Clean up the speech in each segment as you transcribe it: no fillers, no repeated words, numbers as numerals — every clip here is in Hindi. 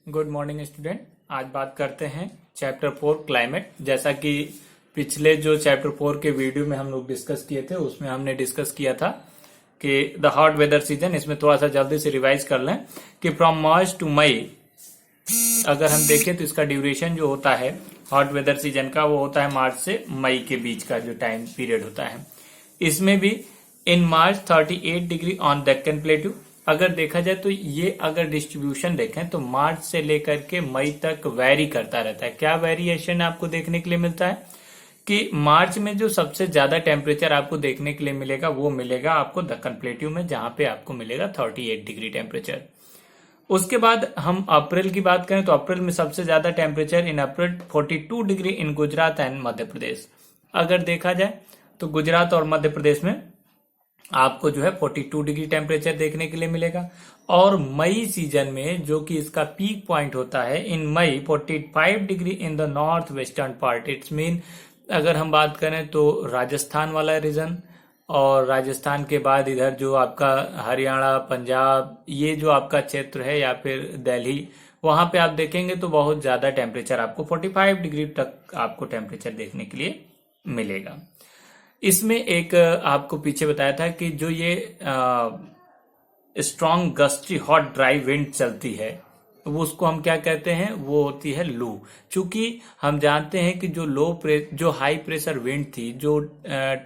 Good morning student. आज बात करते हैं चैप्टर 4 क्लाइमेट। जैसा कि पिछले जो चैप्टर 4 के वीडियो में हम लोग डिस्कस किए थे उसमें हमने डिस्कस किया था कि द हॉट वेदर सीजन। इसमें थोड़ा सा जल्दी से रिवाइज कर लें कि फ्रॉम मार्च टू मई अगर हम देखें तो इसका ड्यूरेशन जो होता है हॉट वेदर सीजन का वो होता है मार्च से मई के बीच का जो टाइम पीरियड होता है। इसमें भी इन मार्च 38 डिग्री ऑन डेक्कन प्लेट्यू। अगर देखा जाए तो ये अगर डिस्ट्रीब्यूशन देखें तो मार्च से लेकर के मई तक वैरी करता रहता है। क्या वेरिएशन आपको देखने के लिए मिलता है कि मार्च में जो सबसे ज्यादा टेम्परेचर आपको देखने के लिए मिलेगा वो मिलेगा आपको दक्कन प्लेट्यू में, जहां पे आपको मिलेगा 38 डिग्री टेम्परेचर। उसके बाद हम अप्रैल की बात करें तो अप्रैल में सबसे ज्यादा temperature in April 42 degree in Gujarat and Madhya Pradesh. अगर देखा जाए तो गुजरात और मध्य प्रदेश में आपको जो है 42 डिग्री टेम्परेचर देखने के लिए मिलेगा। और मई सीजन में जो कि इसका पीक पॉइंट होता है इन मई 45 degree in the north western part. It's mean अगर हम बात करें तो राजस्थान वाला रीजन और राजस्थान के बाद इधर जो आपका हरियाणा, पंजाब, ये जो आपका क्षेत्र है या फिर दिल्ली, वहां पे आप देखेंगे तो बहुत ज्यादा टेम्परेचर आपको 45 डिग्री तक आपको टेम्परेचर देखने के लिए मिलेगा। इसमें एक आपको पीछे बताया था कि जो ये strong gusty hot dry wind चलती है वो उसको हम क्या कहते हैं, वो होती है लू। चूंकि हम जानते हैं कि जो हाई प्रेशर विंड थी, जो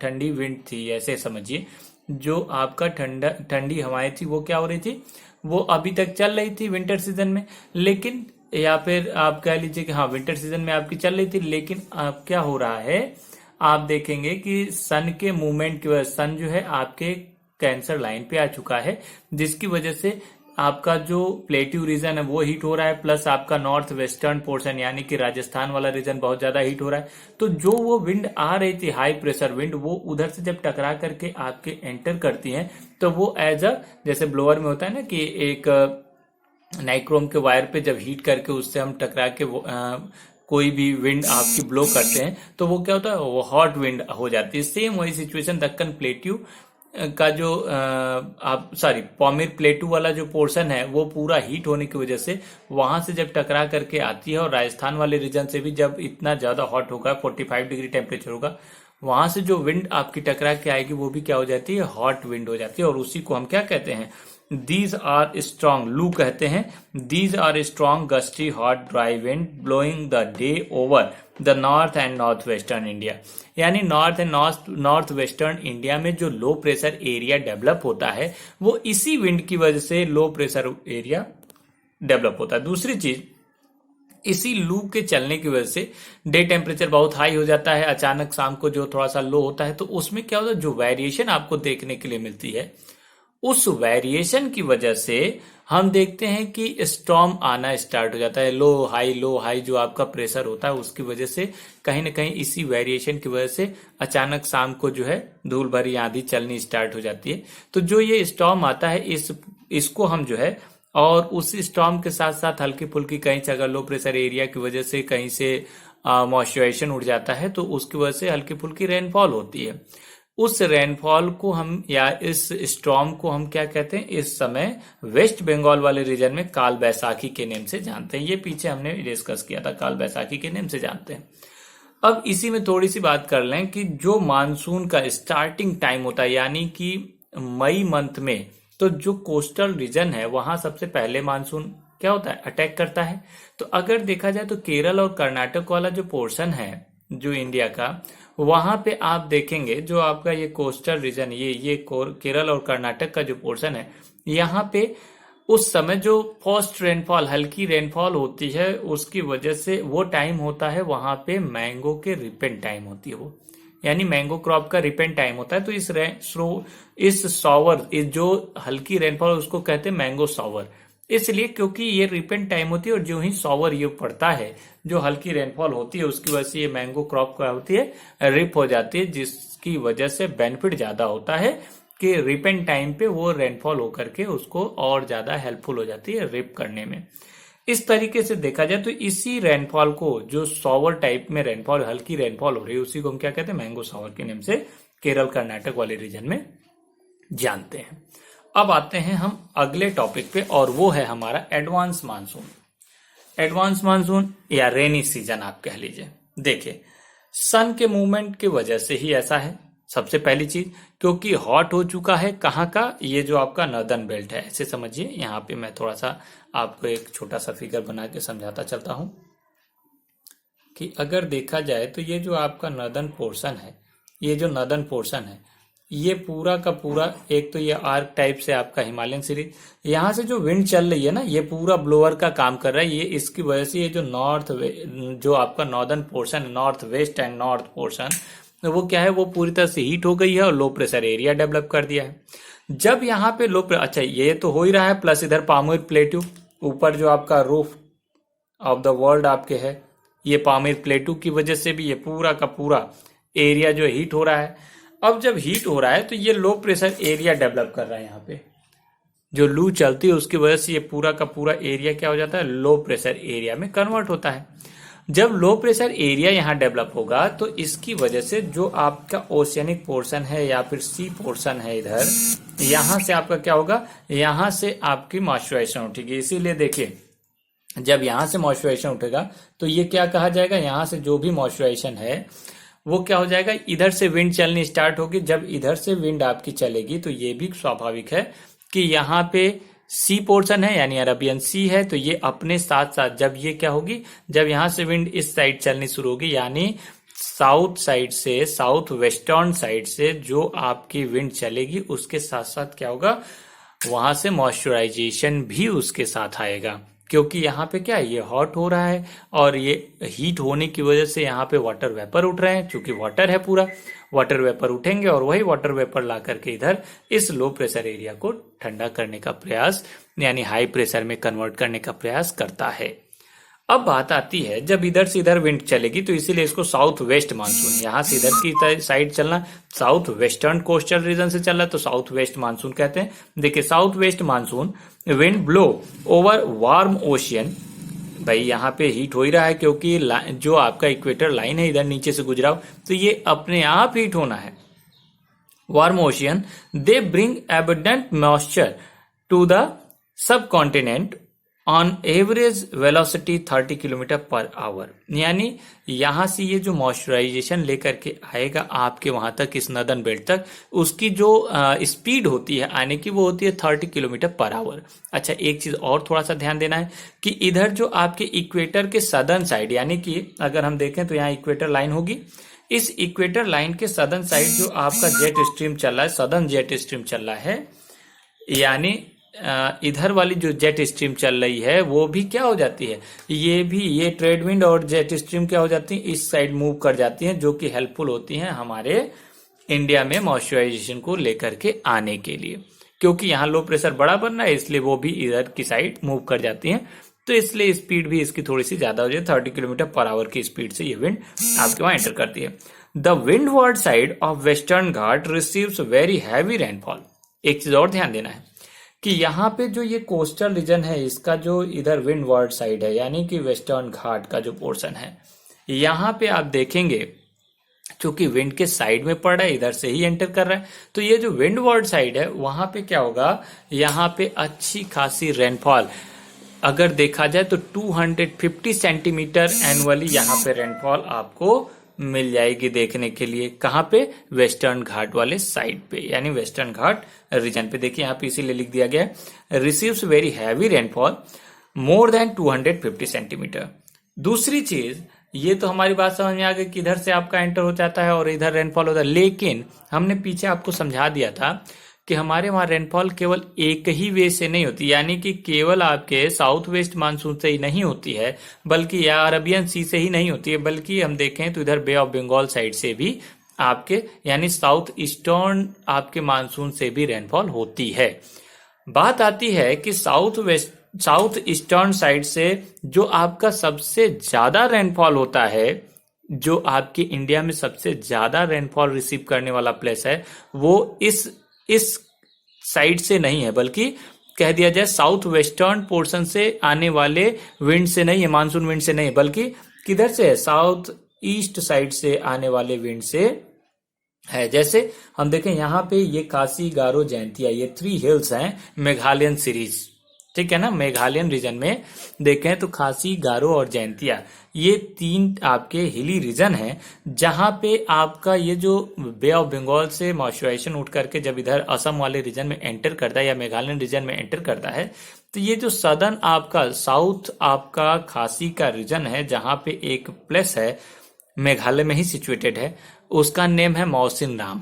ठंडी विंड थी, ऐसे समझिए जो आपका ठंडी हवाएं थी वो क्या हो रही थी, वो अभी तक चल रही थी विंटर सीजन में। लेकिन या फिर आप कह लीजिए कि हाँ विंटर सीजन में आपकी चल रही थी, लेकिन अब क्या हो रहा है आप देखेंगे कि सन के मूवमेंट की वजह सन जो है आपके कैंसर लाइन पे आ चुका है, जिसकी वजह से आपका जो प्लेट्यू रीजन है वो हीट हो रहा है, प्लस आपका नॉर्थ वेस्टर्न पोर्शन यानी कि राजस्थान वाला रीजन बहुत ज्यादा हीट हो रहा है। तो जो वो विंड आ रही थी हाई प्रेशर विंड, वो उधर से जब टकरा करके आपके एंटर करती है तो वो एज अ जैसे ब्लोअर में होता है ना कि एक नाइक्रोम के वायर पे जब हीट करके उससे हम टकरा के कोई भी विंड आपकी ब्लो करते हैं तो वो क्या होता है, वो हॉट विंड हो जाती है। सेम वही सिचुएशन दक्कन प्लेट्यू का जो पॉमिर प्लेटू वाला जो पोर्शन है वो पूरा हीट होने की वजह से वहां से जब टकरा करके आती है और राजस्थान वाले रीजन से भी जब इतना ज्यादा हॉट होगा 45 डिग्री टेम्परेचर होगा, वहां से जो विंड आपकी टकरा के आएगी वो भी क्या हो जाती है, हॉट विंड हो जाती है। और उसी को हम क्या कहते हैं, दीज आर स्ट्रॉन्ग लू कहते हैं। These are strong gusty hot dry wind blowing the day over the north and north western India. यानी north and north western India में जो लो प्रेशर एरिया डेवलप होता है वो इसी विंड की वजह से लो प्रेशर एरिया डेवलप होता है। दूसरी चीज, इसी लू के चलने की वजह से डे टेम्परेचर बहुत हाई हो जाता है, अचानक शाम को जो थोड़ा सा लो होता है, तो उसमें क्या होता है, जो वेरिएशन आपको देखने के लिए मिलती है उस वेरिएशन की वजह से हम देखते हैं कि स्टॉर्म आना स्टार्ट हो जाता है। लो हाई जो आपका प्रेशर होता है उसकी वजह से कहीं ना कहीं इसी वेरिएशन की वजह से अचानक शाम को जो है धूल भरी आंधी चलनी स्टार्ट हो जाती है। तो जो ये स्टॉर्म आता है इसको हम जो है, और उस स्टॉर्म के साथ साथ हल्की फुल्की कहीं से अगर लो प्रेशर एरिया की वजह से कहीं से मॉइस्चराइजेशन उड़ जाता है तो उसकी वजह से हल्की फुल्की रेनफॉल होती है। उस रेनफॉल को हम या इस स्टॉर्म को हम क्या कहते हैं, इस समय वेस्ट बंगाल वाले रीजन में काल बैसाखी के नेम से जानते हैं। ये पीछे हमने डिस्कस किया था, काल बैसाखी के नेम से जानते हैं। अब इसी में थोड़ी सी बात कर लें कि जो मानसून का स्टार्टिंग टाइम होता है यानी कि मई मंथ में, तो जो कोस्टल रीजन है वहां सबसे पहले मानसून क्या होता है, अटैक करता है। तो अगर देखा जाए तो केरल और कर्नाटक वाला जो पोर्शन है जो इंडिया का, वहां पे आप देखेंगे जो आपका ये कोस्टल रीजन ये केरल और कर्नाटक का जो पोर्शन है, यहाँ पे उस समय जो फर्स्ट रेनफॉल हल्की रेनफॉल होती है उसकी वजह से वो टाइम होता है वहां पे मैंगो के रिपेन टाइम होती है, वो यानी मैंगो क्रॉप का रिपेन टाइम होता है। तो इस जो हल्की रेनफॉल उसको कहते हैं मैंगो सॉवर, इसलिए क्योंकि ये रिपेन टाइम होती है और जो ही सॉवर ये पड़ता है, जो हल्की रेनफॉल होती है उसकी वजह से ये मैंगो क्रॉप क्या होती है, रिप हो जाती है, जिसकी वजह से बेनिफिट ज्यादा होता है कि रिपेन टाइम पे वो रेनफॉल होकर के उसको और ज्यादा हेल्पफुल हो जाती है रिप करने में। इस तरीके से देखा जाए तो इसी रेनफॉल को, जो सॉवर टाइप में रेनफॉल हल्की रेनफॉल हो रही है, उसी को हम क्या कहते हैं, मैंगो सॉवर के नाम से केरल कर्नाटक वाले रीजन में जानते हैं। अब आते हैं हम अगले टॉपिक पे और वो है हमारा एडवांस मानसून। एडवांस मानसून या रेनी सीजन आप कह लीजिए। देखिए, सन के मूवमेंट की वजह से ही ऐसा है। सबसे पहली चीज, क्योंकि हॉट हो चुका है कहाँ का, ये जो आपका नॉर्दर्न बेल्ट है। ऐसे समझिए, यहाँ पे मैं थोड़ा सा आपको एक छोटा सा फिगर बना के समझाता चलता हूँ कि अगर देखा जाए तो ये जो आपका नॉर्दर्न पोर्शन है, ये जो नॉर्दर्न पोर्शन है, ये पूरा का पूरा, एक तो ये आर्क टाइप से आपका हिमालयन सीरीज, यहाँ से जो विंड चल रही है ना, ये पूरा ब्लोअर का काम कर रहा है। ये इसकी वजह से ये जो जो आपका northern portion, north west and north portion, वो क्या है, वो पूरी तरह से हीट हो गई है और लो प्रेशर एरिया डेवलप कर दिया है। जब यहाँ पे अच्छा, ये तो हो ही रहा है, प्लस इधर पामोर प्लेट्यू, ऊपर जो आपका रूफ ऑफ द वर्ल्ड आपके है, ये पामीर प्लेटू की वजह से भी ये पूरा का पूरा एरिया जो हीट हो रहा है। अब जब हीट हो रहा है तो ये लो प्रेशर एरिया डेवलप कर रहा है। यहाँ पे जो लू चलती है उसकी वजह से ये पूरा का पूरा एरिया क्या हो जाता है, लो प्रेशर एरिया में कन्वर्ट होता है। जब लो प्रेशर एरिया यहाँ डेवलप होगा तो इसकी वजह से जो आपका ओशियनिक पोर्शन है या फिर सी पोर्शन है इधर, यहाँ से आपका क्या होगा, यहाँ से आपकी मॉइस्चराइजेशन उठेगी। इसीलिए देखिए, जब यहाँ से मॉइस्चराइजेशन उठेगा तो ये क्या कहा जाएगा, यहाँ से जो भी मॉइस्चराइजेशन है वो क्या हो जाएगा, इधर से विंड चलनी स्टार्ट होगी। जब इधर से विंड आपकी चलेगी तो ये भी स्वाभाविक है कि यहाँ पे सी पोर्शन है यानी अरबियन सी है, तो ये अपने साथ साथ जब ये क्या होगी, जब यहाँ से विंड इस साइड चलनी शुरू होगी, यानी साउथ साइड से, साउथ वेस्टर्न साइड से जो आपकी विंड चलेगी, उसके साथ साथ क्या होगा, वहां से मॉइस्चराइजेशन भी उसके साथ आएगा। क्योंकि यहाँ पे क्या है, ये हॉट हो रहा है और ये हीट होने की वजह से यहाँ पे वाटर वेपर उठ रहे हैं। क्योंकि वाटर है, पूरा वाटर वेपर उठेंगे और वही वाटर वेपर ला करके इधर इस लो प्रेशर एरिया को ठंडा करने का प्रयास, यानी हाई प्रेशर में कन्वर्ट करने का प्रयास करता है। अब बात आती है, जब इधर से इधर विंड चलेगी तो इसीलिए इसको साउथ वेस्ट मानसून, यहाँ से इधर की साइड चलना, साउथ वेस्टर्न कोस्टल रीजन से चल रहा है तो साउथ वेस्ट मानसून कहते हैं। देखिए, south west monsoon wind blow over warm ocean, भाई यहाँ पे हीट हो ही रहा है क्योंकि जो आपका इक्वेटर लाइन है इधर नीचे से गुजरा हो, तो ये अपने आप हीट होना है। Warm ocean they bring abundant moisture to the subcontinent on average velocity 30 kilometre per hour, यानी यहां से ये जो मॉइस्चराइजेशन लेकर के आएगा आपके वहां तक, इस नदन बेल्ट तक, उसकी जो स्पीड होती है आने की, वो होती है 30 किलोमीटर पर आवर। अच्छा, एक चीज और थोड़ा सा ध्यान देना है कि इधर जो आपके इक्वेटर के सदर्न साइड, यानी कि अगर हम देखें तो यहाँ इक्वेटर लाइन होगी, इस इक्वेटर लाइन के सदर्न साइड जो आपका जेट स्ट्रीम चल रहा है, सदर्न जेट स्ट्रीम चल रहा है, यानी इधर वाली जो जेट स्ट्रीम चल रही है वो भी क्या हो जाती है, ये भी, ये ट्रेड विंड और जेट स्ट्रीम क्या हो जाती है, इस साइड मूव कर जाती हैं, जो कि हेल्पफुल होती हैं हमारे इंडिया में मॉइस्चराइजेशन को लेकर के आने के लिए। क्योंकि यहाँ लो प्रेशर बड़ा बन रहा है इसलिए वो भी इधर की साइड मूव कर जाती हैं, तो इसलिए स्पीड भी इसकी थोड़ी सी ज्यादा हो जाए, 30 किलोमीटर पर आवर की स्पीड से ये विंड आपके वहां एंटर करती है। The windward side of western Ghat receives very heavy rainfall. एक चीज और ध्यान देना है कि यहाँ पे जो ये कोस्टल रीजन है, इसका जो इधर विंडवर्ड साइड है, यानी कि वेस्टर्न घाट का जो पोर्शन है, यहाँ पे आप देखेंगे चूंकि विंड के साइड में पड़ रहा है, इधर से ही एंटर कर रहा है, तो ये जो विंडवर्ड साइड है वहां पे क्या होगा, यहाँ पे अच्छी खासी रेनफॉल अगर देखा जाए तो 250 सेंटीमीटर एनुअली यहाँ पे रेनफॉल आपको मिल जाएगी देखने के लिए। कहाँ पे, वेस्टर्न घाट वाले साइड पे, यानी वेस्टर्न घाट रीजन पे। देखिए यहाँ पे इसीलिए लिख दिया गया है, receives very heavy rainfall more than 250 centimetre. दूसरी चीज, ये तो हमारी बात समझ में आ गई कि इधर से आपका एंटर हो जाता है और इधर रेनफॉल होता है, लेकिन हमने पीछे आपको समझा दिया था कि हमारे वहां रेनफॉल केवल एक ही वे से नहीं होती, यानी कि केवल आपके साउथ वेस्ट मानसून से ही नहीं होती है, बल्कि या अरबियन सी से ही नहीं होती है, बल्कि हम देखें तो इधर बे ऑफ बंगाल साइड से भी आपके, यानी साउथ ईस्टर्न आपके मानसून से भी रेनफॉल होती है। बात आती है कि साउथ ईस्टर्न साइड से जो आपका सबसे ज्यादा रेनफॉल होता है, जो आपके इंडिया में सबसे ज्यादा रेनफॉल रिसीव करने वाला प्लेस है, वो इस साइड से नहीं है, बल्कि कह दिया जाए साउथ वेस्टर्न पोर्शन से आने वाले विंड से नहीं है, मानसून विंड से नहीं, बल्कि किधर से है, साउथ ईस्ट साइड से आने वाले विंड से है। जैसे हम देखें यहाँ पे ये खासी, गारो, जैंतिया, ये 3 हिल्स हैं मेघालयन सीरीज, ठीक है ना। मेघालयन रीजन में देखें तो खासी, गारो और जैंतिया, ये 3 आपके हिली रीजन हैं जहां पे आपका ये जो बे ऑफ बंगाल से मॉइस्चराइजेशन उठ करके जब इधर असम वाले रीजन में एंटर करता है या मेघालयन रीजन में एंटर करता है, तो ये जो सदर्न आपका साउथ आपका खासी का रीजन है जहां पे एक प्लेस है मेघालय में ही सिचुएटेड है, उसका नेम है मौसिन राम।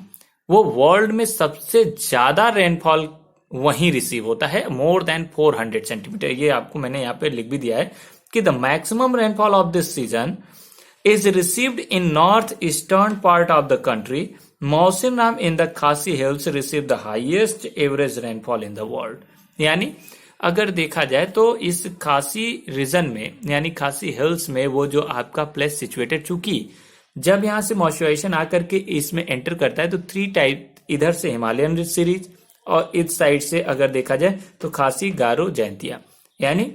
वो वर्ल्ड में सबसे ज्यादा रेनफॉल वहीं रिसीव होता है, मोर देन 400 सेंटीमीटर। ये आपको मैंने यहाँ पे लिख भी दिया है कि the maximum rainfall of this season is received in north eastern part of the country. Mawsynram in the Khasi hills receive the highest average rainfall in the world. यानी अगर देखा जाए तो इस खासी रीजन में यानी खासी हिल्स में वो जो आपका प्लेस सिचुएटेड, चूंकि जब यहां से मॉइस्चराइजेशन आकर के इसमें एंटर करता है तो 3 टाइप, इधर से हिमालयन सीरीज और इस साइड से अगर देखा जाए तो खासी, गारो, जैंतिया, यानी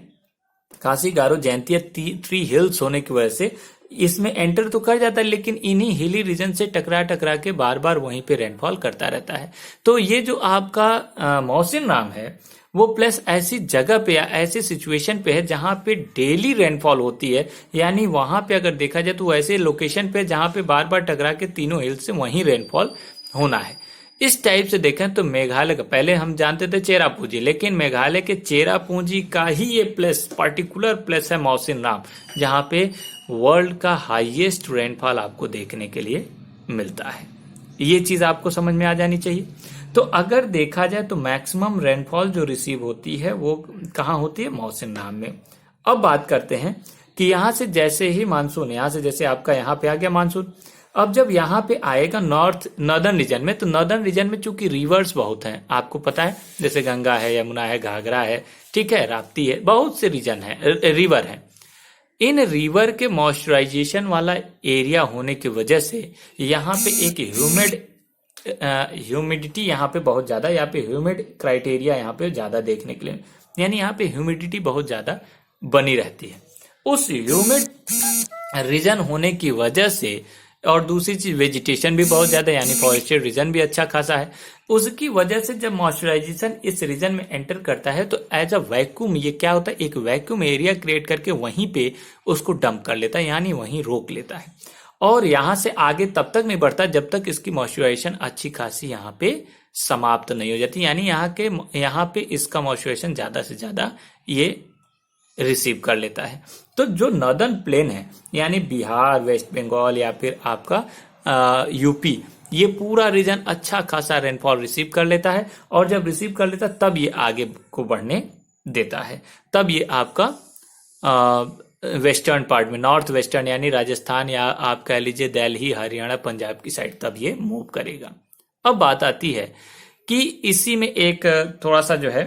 खासी, गारो, जैंतिया 3 हिल्स होने की वजह से इसमें एंटर तो कर जाता है, लेकिन इन्हीं हिली रीजन से टकरा टकरा के बार बार वहीं पे रेनफॉल करता रहता है। तो ये जो आपका मौसिन राम है वो प्लस ऐसी जगह पे या ऐसी सिचुएशन पे है जहां पे डेली रेनफॉल होती है, यानी वहां पे अगर देखा जाए तो ऐसे लोकेशन पे जहां पे बार बार टकरा के तीनों हिल्स से वहीं रेनफॉल होना है। इस टाइप से देखें तो मेघालय का, पहले हम जानते थे चेरापूंजी, लेकिन मेघालय के चेरापूंजी का ही ये प्लेस, पर्टिकुलर प्लेस है मौसिन राम, जहां पे वर्ल्ड का हाईएस्ट रेनफॉल आपको देखने के लिए मिलता है। ये चीज आपको समझ में आ जानी चाहिए। तो अगर देखा जाए तो मैक्सिमम रेनफॉल जो रिसीव होती है वो कहाँ होती है? मौसिन राम में। अब बात करते हैं कि यहां से जैसे ही मानसून, यहां से जैसे आपका यहाँ पे आ गया मानसून, अब जब यहाँ पे आएगा नॉर्दर्न रीजन में, तो नॉर्दर्न रीजन में चूंकि रिवर्स बहुत हैं, आपको पता है, जैसे गंगा है, यमुना है, घाघरा है, ठीक है, राप्ती है, बहुत से रीजन है, रिवर है। इन रिवर के मॉइस्चराइजेशन वाला एरिया होने की वजह से यहाँ पे एक ह्यूमिडिटी यहाँ पे बहुत ज्यादा, यहाँ पे ह्यूमिड क्राइटेरिया यहाँ पे ज्यादा देखने के लिए, यानी यहाँ पे ह्यूमिडिटी बहुत ज्यादा बनी रहती है। उस ह्यूमिड रीजन होने की वजह से, और दूसरी चीज वेजिटेशन भी बहुत ज्यादा, यानी फॉरेस्टेड रीजन भी अच्छा खासा है, उसकी वजह से जब मॉइस्चराइजेशन इस रीजन में एंटर करता है तो एज अ वैक्यूम, ये क्या होता है, एक वैक्यूम एरिया क्रिएट करके वहीं पे उसको डंप कर लेता है, यानी वहीं रोक लेता है, और यहां से आगे तब तक नहीं बढ़ता जब तक इसकी मॉइस्चराइजेशन अच्छी खासी यहाँ पे समाप्त नहीं हो जाती, यानी यहाँ पे इसका मॉइस्चराइजेशन ज्यादा से ज्यादा ये रिसीव कर लेता है। तो जो नॉर्दर्न प्लेन है, यानी बिहार, वेस्ट बंगाल या फिर आपका यूपी, ये पूरा रीजन अच्छा खासा रेनफॉल रिसीव कर लेता है, और जब रिसीव कर लेता है तब ये आगे को बढ़ने देता है, तब ये आपका वेस्टर्न पार्ट में, नॉर्थ वेस्टर्न यानी राजस्थान या आप कह लीजिए दिल्ली, हरियाणा, पंजाब की साइड तब ये मूव करेगा। अब बात आती है कि इसी में एक थोड़ा सा जो है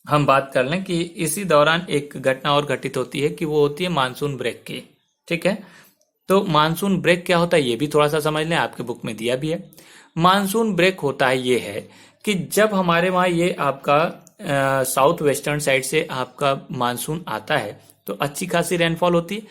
हम बात कर लें कि इसी दौरान एक घटना और घटित होती है कि वो होती है मानसून ब्रेक की, ठीक है। तो मानसून ब्रेक क्या होता है ये भी थोड़ा सा समझ लें, आपके बुक में दिया भी है। मानसून ब्रेक होता है ये है कि जब हमारे वहां ये आपका साउथ वेस्टर्न साइड से आपका मानसून आता है तो अच्छी खासी रेनफॉल होती है,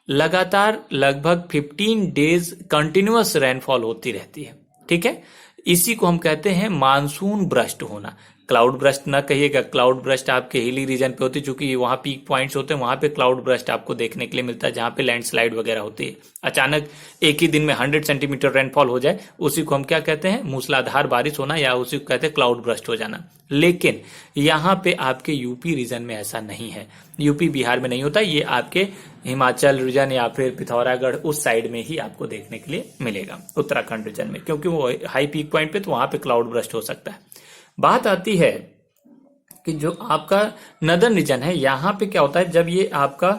लगातार लगभग 15 डेज कंटिन्यूअस रेनफॉल होती रहती है, ठीक है। इसी को हम कहते हैं मानसून ब्रस्ट होना। क्लाउड ब्रस्ट ना कहिएगा, क्लाउड ब्रस्ट आपके हिली रीजन पे होती है, चूंकि वहां पीक पॉइंट्स होते हैं, वहां पे क्लाउड ब्रस्ट आपको देखने के लिए मिलता है, जहां पे लैंडस्लाइड वगैरह होती है, अचानक एक ही दिन में 100 सेंटीमीटर रेनफॉल हो जाए, उसी को हम क्या कहते हैं? मूसलाधार बारिश होना, या उसी को कहते हैं क्लाउड ब्रस्ट हो जाना। लेकिन यहाँ पे आपके यूपी रीजन में ऐसा नहीं है, यूपी बिहार में नहीं होता, ये आपके हिमाचल रीजन या फिर पिथौरागढ़ उस साइड में ही आपको देखने के लिए मिलेगा, उत्तराखंड रीजन में, क्योंकि वो हाई पीक पॉइंट पे, तो वहां पे क्लाउड ब्रस्ट हो सकता है। बात आती है कि जो आपका नदर्न रीजन है, यहाँ पे क्या होता है, जब ये आपका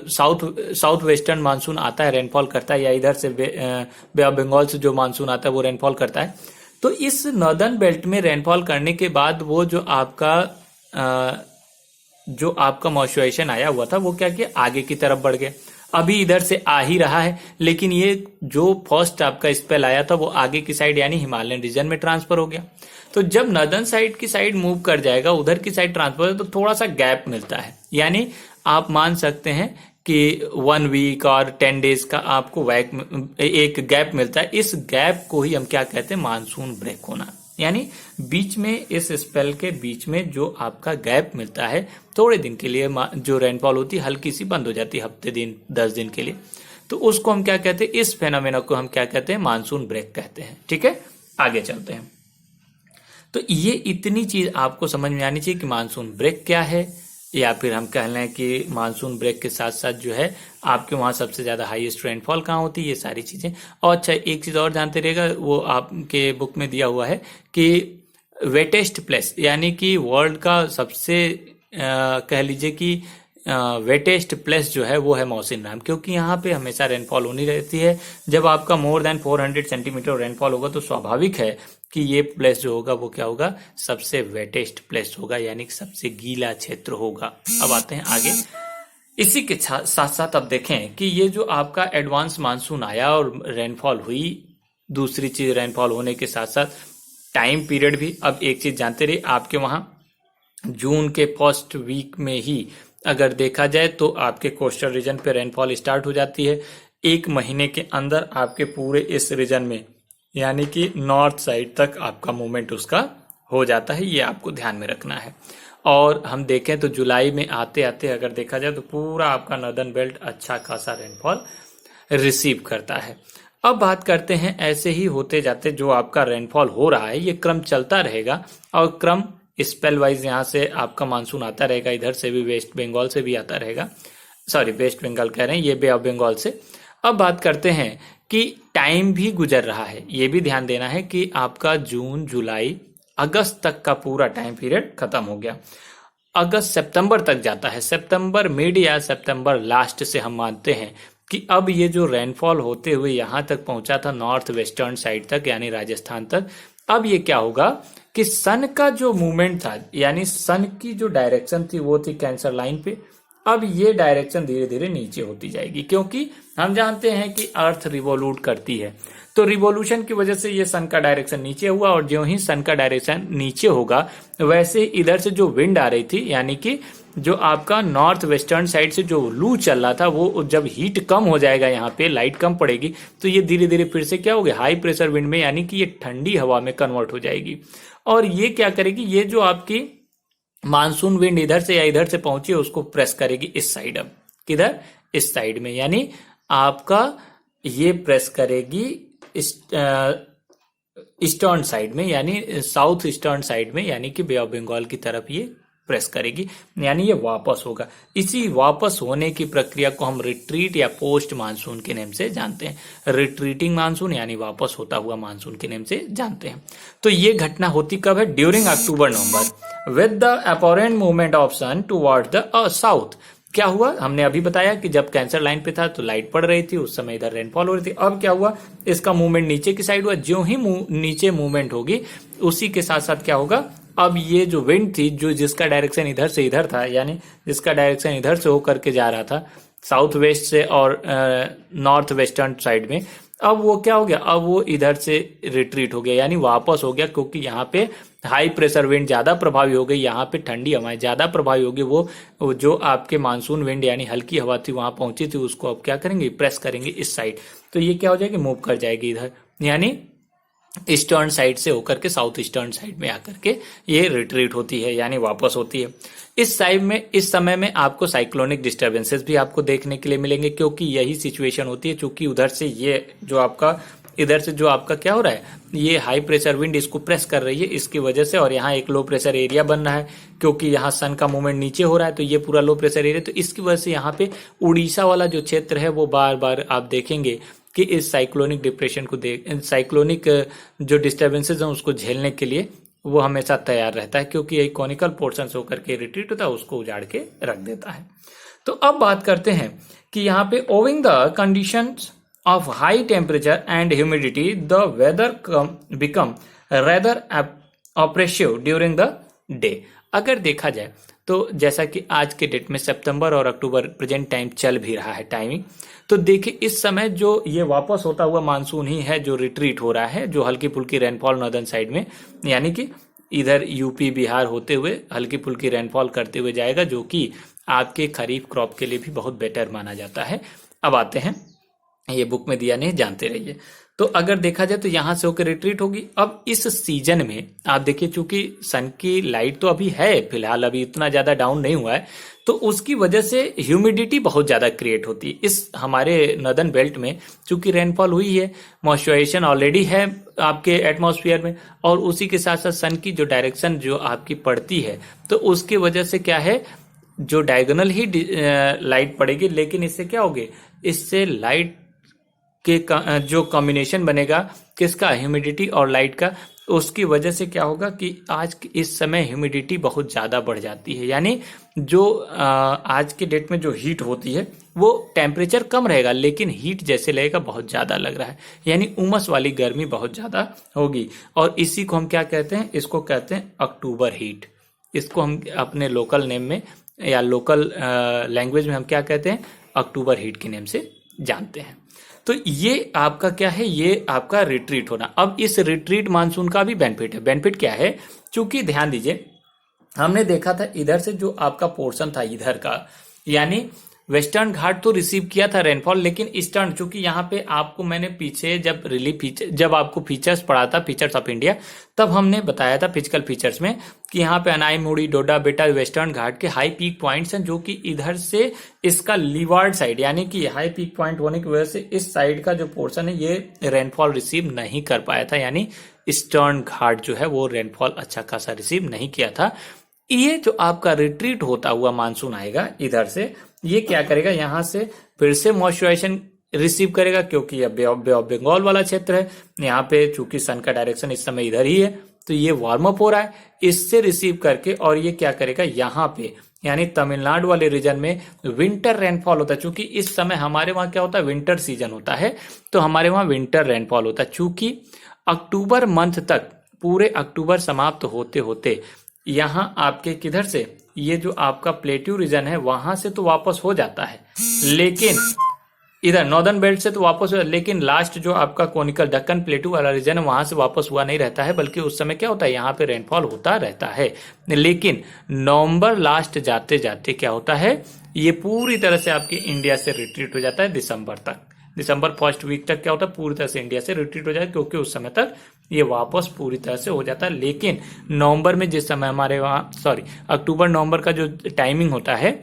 साउथ वेस्टर्न मानसून आता है, रेनफॉल करता है, या इधर से बे ऑफ बंगाल से जो मानसून आता है वो रेनफॉल करता है, तो इस नॉर्दर्न बेल्ट में रेनफॉल करने के बाद वो जो आपका मॉइस्चराइजेशन आया हुआ था वो क्या किया, आगे की तरफ बढ़ गया। अभी इधर से आ ही रहा है, लेकिन ये जो फर्स्ट आपका स्पेल आया था वो आगे की साइड यानी हिमालयन रीजन में ट्रांसफर हो गया। तो जब नॉर्दर्न साइड की साइड मूव कर जाएगा, उधर की साइड ट्रांसफर, तो थोड़ा सा गैप मिलता है, यानी आप मान सकते हैं कि 1 वीक और 10 डेज का आपको एक गैप मिलता है। इस गैप को ही हम क्या कहते हैं? मानसून ब्रेक होना। यानी बीच में, इस स्पेल के बीच में जो आपका गैप मिलता है थोड़े दिन के लिए, जो रेनफॉल होती है हल्की सी बंद हो जाती है, हफ्ते दिन 10 दिन के लिए, तो उसको हम क्या कहते हैं, इस फेनोमेना को हम क्या कहते हैं, मानसून ब्रेक कहते हैं। ठीक है, आगे चलते हैं। तो ये इतनी चीज आपको समझ में आनी चाहिए कि मानसून ब्रेक क्या है, या फिर हम कह लें कि मानसून ब्रेक के साथ साथ जो है आपके वहां सबसे ज्यादा हाईएस्ट रेनफॉल कहाँ होती है, ये सारी चीजें। और अच्छा, एक चीज और जानते रहिएगा, वो आपके बुक में दिया हुआ है कि वेटेस्ट प्लेस, यानी कि वर्ल्ड का सबसे कह लीजिए कि वेटेस्ट प्लेस जो है वो है मौसिन राम, क्योंकि यहाँ पे हमेशा रेनफॉल होनी रहती है। जब आपका मोर देन 400 सेंटीमीटर रेनफॉल होगा तो स्वाभाविक है कि ये प्लेस जो होगा वो क्या होगा, सबसे वेटेस्ट प्लेस होगा, यानी कि सबसे गीला क्षेत्र होगा। अब आते हैं आगे। इसी के साथ साथ अब देखें कि ये जो आपका एडवांस मानसून आया और रेनफॉल हुई, दूसरी चीज रेनफॉल होने के साथ साथ टाइम पीरियड भी। अब एक चीज जानते रहिए, आपके वहां जून के फर्स्ट वीक में ही अगर देखा जाए तो आपके कोस्टल रीजन पे रेनफॉल स्टार्ट हो जाती है। एक महीने के अंदर आपके पूरे इस रीजन में, यानी कि नॉर्थ साइड तक आपका मूवमेंट उसका हो जाता है, ये आपको ध्यान में रखना है। और हम देखें तो जुलाई में आते आते अगर देखा जाए तो पूरा आपका नॉर्दर्न बेल्ट अच्छा खासा रेनफॉल रिसीव करता है। अब बात करते हैं, ऐसे ही होते जाते जो आपका रेनफॉल हो रहा है ये क्रम चलता रहेगा, और क्रम स्पेल वाइज यहाँ से आपका मानसून आता रहेगा, इधर से भी वेस्ट बंगाल से भी आता रहेगा, सॉरी वेस्ट बंगाल कह रहे हैं, ये बे ऑफ बंगाल से। अब बात करते हैं कि टाइम भी गुजर रहा है, ये भी ध्यान देना है कि आपका जून जुलाई अगस्त तक का पूरा टाइम पीरियड खत्म हो गया, अगस्त सितंबर तक जाता है, सितंबर मिड या सितंबर लास्ट से हम मानते हैं कि अब ये जो रेनफॉल होते हुए यहाँ तक पहुंचा था नॉर्थ वेस्टर्न साइड तक, यानी राजस्थान तक। अब ये क्या होगा कि सन का जो मूवमेंट था, यानी सन की जो डायरेक्शन थी वो थी कैंसर लाइन पे, अब ये डायरेक्शन धीरे धीरे नीचे होती जाएगी, क्योंकि हम जानते हैं कि अर्थ रिवोल्यूट करती है, तो रिवोल्यूशन की वजह से ये सन का डायरेक्शन नीचे हुआ, और ज्यों ही सन का डायरेक्शन नीचे होगा वैसे इधर से जो विंड आ रही थी, यानी कि जो आपका नॉर्थ वेस्टर्न साइड से जो लू चल रहा था, वो जब हीट कम हो जाएगा, यहाँ पे लाइट कम पड़ेगी, तो ये धीरे धीरे फिर से क्या होगा, हाई प्रेशर विंड में, यानी कि ये ठंडी हवा में कन्वर्ट हो जाएगी। और ये क्या करेगी, ये जो आपकी मानसून विंड इधर से या इधर से पहुंची उसको प्रेस करेगी इस साइड, अब किधर, इस साइड में, यानी आपका ये प्रेस करेगी ईस्टर्न साइड में, यानी साउथ ईस्टर्न साइड में, यानी कि बे ऑफ बंगाल की तरफ ये प्रेस करेगी, यानी ये वापस होगा। इसी वापस होने की प्रक्रिया को हम रिट्रीट या पोस्ट मानसून के नेम से जानते हैं। रिट्रीटिंग मानसून यानी वापस होता हुआ मानसून के नेम से जानते हैं। तो ये घटना होती कब है, during October November with the apparent movement of sun towards the south. क्या हुआ, हमने अभी बताया कि जब कैंसर लाइन पे था तो लाइट पड़ रही थी, उस समय इधर रेनफॉल हो रही थी। अब क्या हुआ, इसका मूवमेंट नीचे की साइड हुआ, ज्यों ही नीचे मूवमेंट होगी उसी के साथ साथ क्या होगा, अब ये जो विंड थी जो जिसका डायरेक्शन इधर से इधर था, यानी जिसका डायरेक्शन इधर से होकर के जा रहा था साउथ वेस्ट से और नॉर्थ वेस्टर्न साइड में, अब वो क्या हो गया, अब वो इधर से रिट्रीट हो गया, यानी वापस हो गया, क्योंकि यहाँ पे हाई प्रेशर विंड ज्यादा प्रभावी हो गई, यहाँ पे ठंडी हवाएं ज्यादा प्रभावी होगी। वो जो आपके मानसून विंड यानी हल्की हवा थी वहां पहुंची थी, उसको अब क्या करेंगे, प्रेस करेंगे इस साइड, तो ये क्या हो जाएगी, मूव कर जाएगी इधर, यानी ईस्टर्न साइड से होकर के साउथ ईस्टर्न साइड में आकर के ये रिट्रीट होती है, यानी वापस होती है। इस साइड में, इस समय में आपको साइक्लोनिक डिस्टर्बेंसेस भी आपको देखने के लिए मिलेंगे, क्योंकि यही सिचुएशन होती है, चूंकि उधर से ये जो आपका इधर से जो आपका क्या हो रहा है, ये हाई प्रेशर विंड इसको प्रेस कर रही है इसकी वजह से, और यहाँ एक लो प्रेशर एरिया बन रहा है, क्योंकि यहाँ सन का मूवमेंट नीचे हो रहा है, तो ये पूरा लो प्रेशर एरिया, तो इसकी वजह से यहाँ पे उड़ीसा वाला जो क्षेत्र है वो बार बार आप देखेंगे कि इस साइक्लोनिक डिप्रेशन को साइक्लोनिक जो डिस्टर्बेंसेज हैं उसको झेलने के लिए वो हमेशा तैयार रहता है, क्योंकि ये कॉनिकल पोर्शन होकर के रिट्रीट होता है, उसको उजाड़ के रख देता है। तो अब बात करते हैं कि यहाँ पे owing the conditions of high temperature and humidity, the weather become rather oppressive during the day। अगर देखा जाए तो जैसा कि आज के डेट में सितंबर और अक्टूबर प्रेजेंट टाइम चल भी रहा है टाइमिंग, तो देखिए इस समय जो ये वापस होता हुआ मानसून ही है जो रिट्रीट हो रहा है, जो हल्की फुल्की रेनफॉल नॉर्दर्न साइड में, यानी कि इधर यूपी बिहार होते हुए हल्की फुल्की रेनफॉल करते हुए जाएगा, जो कि आपके खरीफ क्रॉप के लिए भी बहुत बेटर माना जाता है। अब आते हैं ये बुक में दिया नहीं, जानते रहिए। तो अगर देखा जाए तो यहां से होकर रिट्रीट होगी। अब इस सीजन में आप देखिए, चूंकि सन की लाइट तो अभी है फिलहाल, अभी इतना ज्यादा डाउन नहीं हुआ है, तो उसकी वजह से ह्यूमिडिटी बहुत ज्यादा क्रिएट होती है इस हमारे नॉर्दर्न बेल्ट में। चूंकि रेनफॉल हुई है, मॉइस्चराइजेशन ऑलरेडी है आपके एटमॉस्फेयर में, और उसी के साथ साथ सन की जो डायरेक्शन जो आपकी पड़ती है, तो उसकी वजह से क्या है, जो डायगोनल ही लाइट पड़ेगी, लेकिन इससे क्या होगी, इससे लाइट के जो कॉम्बिनेशन बनेगा किसका, ह्यूमिडिटी और लाइट का, उसकी वजह से क्या होगा कि आज इस समय ह्यूमिडिटी बहुत ज़्यादा बढ़ जाती है। यानी जो आज के डेट में जो हीट होती है वो टेम्परेचर कम रहेगा, लेकिन हीट जैसे लगेगा बहुत ज़्यादा लग रहा है, यानी उमस वाली गर्मी बहुत ज़्यादा होगी। और इसी को हम क्या कहते हैं, इसको कहते हैं अक्टूबर हीट। इसको हम अपने लोकल नेम में या लोकल लैंग्वेज में हम क्या कहते हैं, अक्टूबर हीट के नेम से जानते हैं। तो ये आपका क्या है, ये आपका रिट्रीट होना। अब इस रिट्रीट मानसून का भी बेनिफिट है। बेनिफिट क्या है, चूंकि ध्यान दीजिए, हमने देखा था इधर से जो आपका पोर्शन था इधर का, यानी वेस्टर्न घाट तो रिसीव किया था रेनफॉल, लेकिन ईस्टर्न, चूंकि यहाँ पे आपको मैंने पीछे जब आपको फीचर्स पढ़ा था, फीचर्स ऑफ इंडिया, तब हमने बताया था फिजिकल फीचर्स में कि यहाँ पे अनाई, मुड़ी, डोडा, बेटा वेस्टर्न घाट के हाई पीक पॉइंट्स हैं, जो कि इधर से इसका लीवार्ड साइड, यानी कि हाई पीक पॉइंट होने की वजह से इस साइड का जो पोर्शन है ये रेनफॉल रिसीव नहीं कर पाया था, यानी ईस्टर्न घाट जो है वो रेनफॉल अच्छा खासा रिसीव नहीं किया था। ये जो आपका रिट्रीट होता हुआ मानसून आएगा इधर से, ये क्या करेगा, यहां से फिर से मॉइस्चराइजेशन रिसीव करेगा, क्योंकि यह बे ऑफ बंगाल वाला क्षेत्र है। यहाँ पे चूंकि सन का डायरेक्शन इस समय इधर ही है, तो ये वार्म अप हो रहा है, इससे रिसीव करके, और ये क्या करेगा यहाँ पे, यानी तमिलनाडु वाले रीजन में विंटर रेनफॉल होता है। चूंकि इस समय हमारे वहां क्या होता है, विंटर सीजन होता है, तो हमारे वहां विंटर रेनफॉल होता है। चूंकि अक्टूबर मंथ तक, पूरे अक्टूबर समाप्त होते होते यहाँ आपके किधर से, ये जो आपका प्लेट्यू रीजन है वहां से तो वापस हो जाता है, लेकिन इधर नॉर्दर्न बेल्ट से तो वापस हुआ, लेकिन लास्ट जो आपका कोनिकल दक्कन प्लेट्यू वाला रीजन है वहां से वापस हुआ नहीं रहता है, बल्कि उस समय क्या होता है, यहाँ पे रेनफॉल होता रहता है। लेकिन नवंबर लास्ट जाते जाते क्या होता है, ये पूरी तरह से आपके इंडिया से रिट्रीट हो जाता है दिसंबर तक। दिसंबर फर्स्ट वीक तक क्या होता है, पूरी तरह से इंडिया से रिट्रीट हो जाता है, क्योंकि उस समय तक ये वापस पूरी तरह से हो जाता है। लेकिन नवंबर में जिस समय हमारे वहाँ अक्टूबर नवंबर का जो टाइमिंग होता है,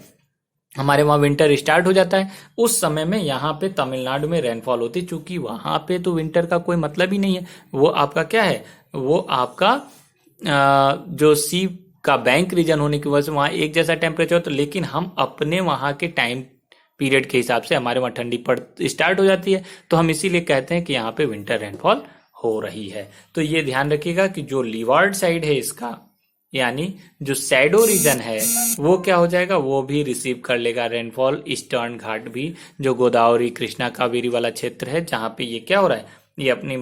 हमारे वहाँ विंटर स्टार्ट हो जाता है, उस समय में यहाँ पे तमिलनाडु में रेनफॉल होती है। चूंकि वहां पे तो विंटर का कोई मतलब ही नहीं है, वो आपका क्या है, वो आपका जो सी का बैंक रीजन होने की वजह से वहाँ एक जैसा टेम्परेचर होता है। लेकिन हम अपने वहाँ के टाइम पीरियड के हिसाब से हमारे वहाँ ठंडी पड़ स्टार्ट हो जाती है, तो हम इसीलिए कहते हैं कि यहाँ पे विंटर रेनफॉल हो रही है। तो ये ध्यान रखिएगा कि जो लीवार्ड साइड है इसका, यानी जो सैडो रीजन है, वो क्या हो जाएगा, वो भी रिसीव कर लेगा रेनफॉल। ईस्टर्न घाट भी, जो गोदावरी, कृष्णा, कावेरी वाला क्षेत्र है, जहाँ पे ये क्या हो रहा है, ये अपनी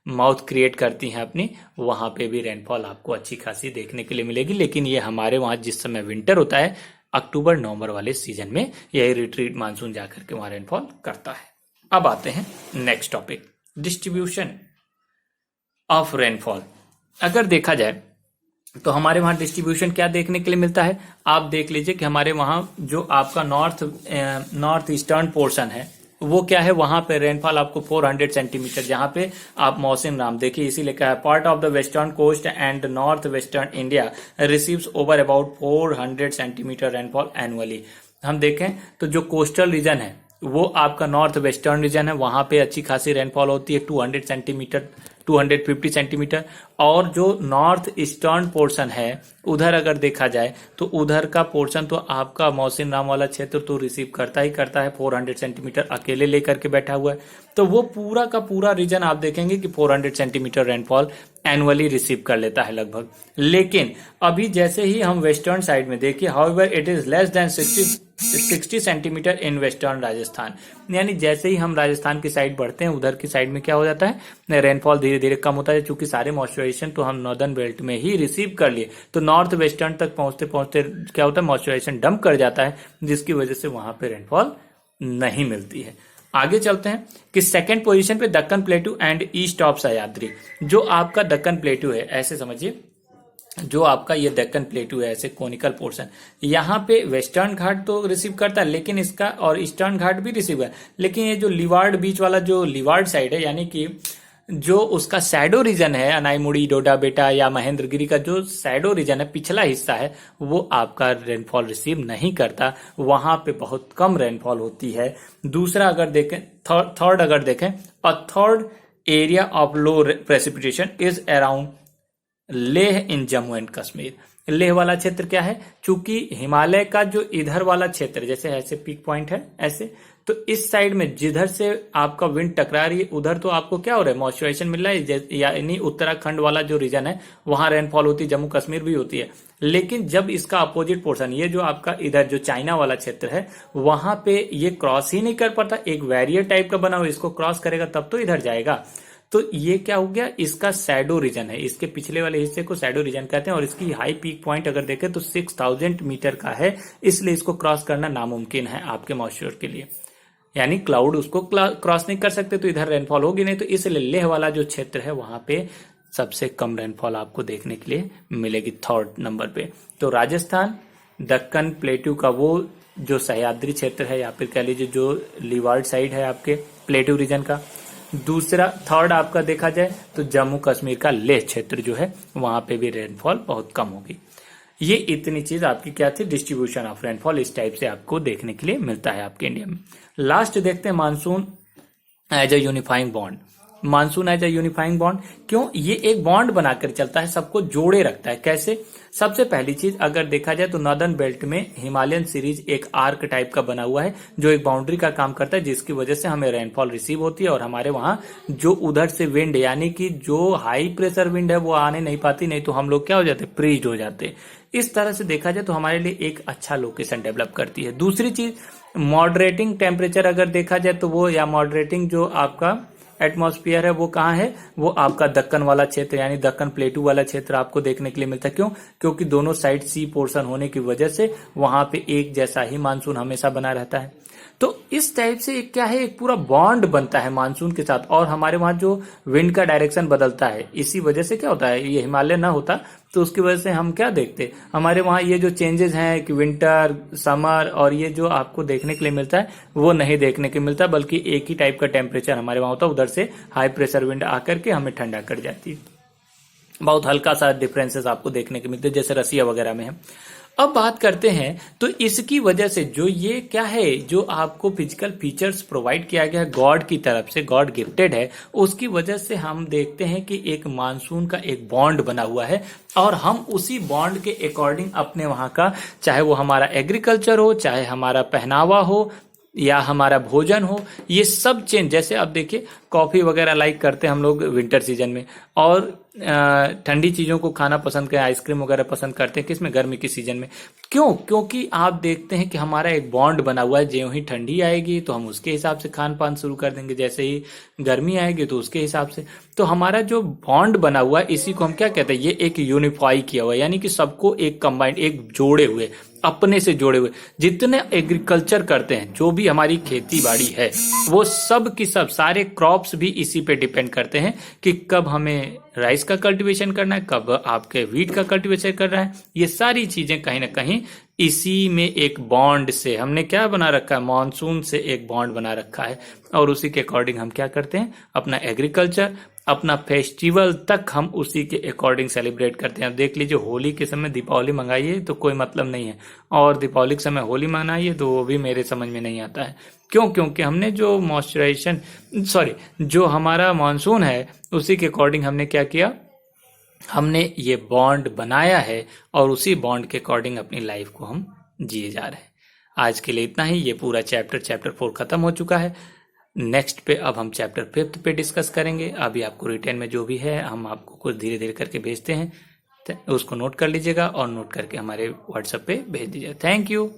माउथ क्रिएट करती हैं अपनी, वहां पे भी रेनफॉल आपको अच्छी खासी देखने के लिए मिलेगी। लेकिन ये हमारे वहां जिस समय विंटर होता है, अक्टूबर नवंबर वाले सीजन में यही रिट्रीट मानसून जाकर के वहां रेनफॉल करता है। अब आते हैं next topic, distribution of rainfall. अगर देखा जाए तो हमारे वहां डिस्ट्रीब्यूशन क्या देखने के लिए मिलता है, आप देख लीजिए कि हमारे वहां जो आपका नॉर्थ ईस्टर्न पोर्शन है, वो क्या है, वहां पे रेनफॉल आपको 400 सेंटीमीटर, जहां पे आप मौसम नाम देखिए, इसीलिए कहा है part of the western coast and north western India receives over about 400 centimetre rainfall annually. हम देखें तो जो कोस्टल रीजन है वो आपका नॉर्थ वेस्टर्न रीजन है, वहां पे अच्छी खासी रेनफॉल होती है 200 सेंटीमीटर, 250 सेंटीमीटर। और जो नॉर्थ ईस्टर्न पोर्शन है, उधर अगर देखा जाए तो उधर का पोर्शन तो आपका मौसिन राम वाला क्षेत्र तो रिसीव करता ही करता है, 400 सेंटीमीटर अकेले लेकर के बैठा हुआ है। तो वो पूरा का पूरा रीजन आप देखेंगे कि 400 सेंटीमीटर रेनफॉल एनुअली रिसीव कर लेता है लगभग। लेकिन अभी जैसे ही हम वेस्टर्न साइड में देखिए, however it is less than 60 centimetre in western Rajasthan, यानी जैसे ही हम राजस्थान की साइड बढ़ते हैं, उधर की साइड में क्या हो जाता है, रेनफॉल धीरे धीरे कम होता है। चूंकि सारे मॉइस्चराइजेशन तो हम नॉर्दर्न बेल्ट में ही रिसीव कर लिए, तो नॉर्थ वेस्टर्न तक पहुंचते पहुंचते क्या होता है, मॉइस्चराइजेशन डंप कर जाता है, जिसकी वजह से वहां पे रेनफॉल नहीं मिलती है। आगे चलते हैं कि सेकंड पोजीशन पे Deccan प्लेटू and east of Sahyadri. जो आपका दक्कन प्लेटू है, ऐसे समझिए जो आपका ये दक्कन प्लेटू है, ऐसे कोनिकल पोर्शन, यहाँ पे वेस्टर्न घाट तो रिसीव करता है, लेकिन इसका और ईस्टर्न घाट भी रिसीव है, लेकिन ये जो लिवार्ड बीच वाला जो लिवार्ड साइड है, यानी कि जो उसका सैडो रीजन है, अनाईमुड़ी, डोडा बेटा या महेंद्रगिरी का जो सैडो रीजन है, पिछला हिस्सा है, वो आपका रेनफॉल रिसीव नहीं करता, वहां पे बहुत कम रेनफॉल होती है। दूसरा अगर देखें, थर्ड अगर देखें, a third area of low precipitation is around Leh in Jammu and Kashmir. Leh वाला क्षेत्र क्या है, चूंकि हिमालय का जो इधर वाला क्षेत्र, जैसे ऐसे पीक पॉइंट है ऐसे, तो इस साइड में जिधर से आपका विंड टकरा रही है उधर तो आपको क्या हो रहा है, मॉइस्चराइजेशन मिल रहा है, यानी उत्तराखंड वाला जो रीजन है वहां रेनफॉल होती है, जम्मू कश्मीर भी होती है। लेकिन जब इसका अपोजिट पोर्शन, ये जो आपका इधर जो चाइना वाला क्षेत्र है, वहां पे ये क्रॉस ही नहीं कर पाता, एक वैरियर टाइप का बना हुआ, इसको क्रॉस करेगा तब तो इधर जाएगा। तो ये क्या हो गया, इसका सैडो रीजन है, इसके पिछले वाले हिस्से को सैडो रीजन कहते हैं, और इसकी हाई पीक पॉइंट अगर देखें तो 6000 मीटर का है, इसलिए इसको क्रॉस करना नामुमकिन है आपके मॉइस्चर के लिए, यानी क्लाउड उसको क्रॉस नहीं कर सकते, तो इधर रेनफॉल होगी नहीं, तो इसलिए लेह वाला जो क्षेत्र है वहां पे सबसे कम रेनफॉल आपको देखने के लिए मिलेगी थर्ड नंबर पे। तो राजस्थान, दक्कन प्लेटू का वो जो सह्याद्री क्षेत्र है, या फिर कह लीजिए जो लिवार्ड साइड है आपके प्लेटू रीजन का। दूसरा, थर्ड आपका देखा जाए तो जम्मू कश्मीर का लेह क्षेत्र जो है, वहां पे भी रेनफॉल बहुत कम होगी। ये इतनी चीज आपकी क्या थी, डिस्ट्रीब्यूशन ऑफ रेनफॉल, इस टाइप से आपको देखने के लिए मिलता है आपके इंडिया में। लास्ट देखते हैं monsoon as a unifying bond. Monsoon as a unifying bond, क्यों, ये एक बॉन्ड बनाकर चलता है, सबको जोड़े रखता है। कैसे, सबसे पहली चीज अगर देखा जाए तो नॉर्दर्न बेल्ट में हिमालयन सीरीज एक आर्क टाइप का बना हुआ है, जो एक बाउंड्री का काम करता है, जिसकी वजह से हमें रेनफॉल रिसीव होती है, और हमारे वहां जो उधर से विंड, यानी कि जो हाई प्रेशर विंड है वो आने नहीं पाती, नहीं तो हम लोग क्या हो जाते, फ्रीज हो जाते। इस तरह से देखा जाए तो हमारे लिए एक अच्छा लोकेशन डेवलप करती है। दूसरी चीज, मॉडरेटिंग टेम्परेचर अगर देखा जाए तो वो, या मॉडरेटिंग जो आपका एटमॉस्फेयर है वो कहाँ है, वो आपका दक्कन वाला क्षेत्र, यानी दक्कन प्लेटू वाला क्षेत्र आपको देखने के लिए मिलता है। क्यों, क्योंकि दोनों साइड सी पोर्शन होने की वजह से वहां पे एक जैसा ही मानसून हमेशा बना रहता है। तो इस टाइप से एक क्या है, एक पूरा बॉन्ड बनता है मानसून के साथ, और हमारे वहां जो विंड का डायरेक्शन बदलता है, इसी वजह से क्या होता है, ये हिमालय ना होता तो उसकी वजह से हम क्या देखते, हमारे वहां ये जो चेंजेस हैं कि विंटर, समर, और ये जो आपको देखने के लिए मिलता है वो नहीं देखने के मिलता, बल्कि एक ही टाइप का टेम्परेचर हमारे वहां होता है, उधर से हाई प्रेशर विंड आकर के हमें ठंडा कर जाती है। बहुत हल्का सा डिफरेंसेस आपको देखने के मिलते हैं, जैसे रसिया वगैरह में है। अब बात करते हैं तो इसकी वजह से जो ये क्या है, जो आपको फिजिकल फीचर्स प्रोवाइड किया गया है गॉड की तरफ से, गॉड गिफ्टेड है, उसकी वजह से हम देखते हैं कि एक मानसून का एक बॉन्ड बना हुआ है, और हम उसी बॉन्ड के अकॉर्डिंग अपने वहां का, चाहे वो हमारा एग्रीकल्चर हो, चाहे हमारा पहनावा हो, या हमारा भोजन हो, ये सब चेंज, जैसे अब देखिए कॉफी वगैरह लाइक करते हैं हम लोग विंटर सीजन में, और ठंडी चीजों को खाना पसंद करें, आइसक्रीम वगैरह पसंद करते हैं किसमें, गर्मी के सीजन में। क्यों, क्योंकि आप देखते हैं कि हमारा एक बॉन्ड बना हुआ है, ज्यों ही ठंडी आएगी तो हम उसके हिसाब से खान पान शुरू कर देंगे, जैसे ही गर्मी आएगी तो उसके हिसाब से। तो हमारा जो बॉन्ड बना हुआ है, इसी को हम क्या कहते हैं, ये एक यूनिफाई किया हुआ है, यानी कि सबको एक कंबाइंड, एक जोड़े हुए, अपने से जोड़े हुए, जितने एग्रीकल्चर करते हैं, जो भी हमारी खेती बाड़ी है, वो सब की सब, सारे क्रॉप्स भी इसी पे डिपेंड करते हैं कि कब हमें राइस का कल्टीवेशन करना है, कब आपके वीट का कल्टीवेशन करना है। ये सारी चीजें कहीं ना कहीं इसी में एक बॉन्ड से हमने क्या बना रखा है, मॉनसून से एक बॉन्ड बना रखा है, और उसी के अकॉर्डिंग हम क्या करते हैं, अपना एग्रीकल्चर, अपना फेस्टिवल तक हम उसी के अकॉर्डिंग सेलिब्रेट करते हैं। अब देख लीजिए, होली के समय दीपावली मंगाइए तो कोई मतलब नहीं है, और दीपावली के समय होली मनाइए तो वो भी मेरे समझ में नहीं आता है। क्यों, क्योंकि हमने जो जो हमारा मानसून है उसी के अकॉर्डिंग हमने क्या किया, हमने ये बॉन्ड बनाया है, और उसी बॉन्ड के अकॉर्डिंग अपनी लाइफ को हम जिए जा रहे हैं। आज के लिए इतना ही, ये पूरा चैप्टर 4 खत्म हो चुका है। नेक्स्ट पे अब हम चैप्टर 5 पे डिस्कस करेंगे। अभी आपको रिटेन में जो भी है हम आपको कुछ धीरे धीरे करके भेजते हैं, उसको नोट कर लीजिएगा, और नोट करके हमारे व्हाट्सएप पे भेज दीजिएगा। Thank you.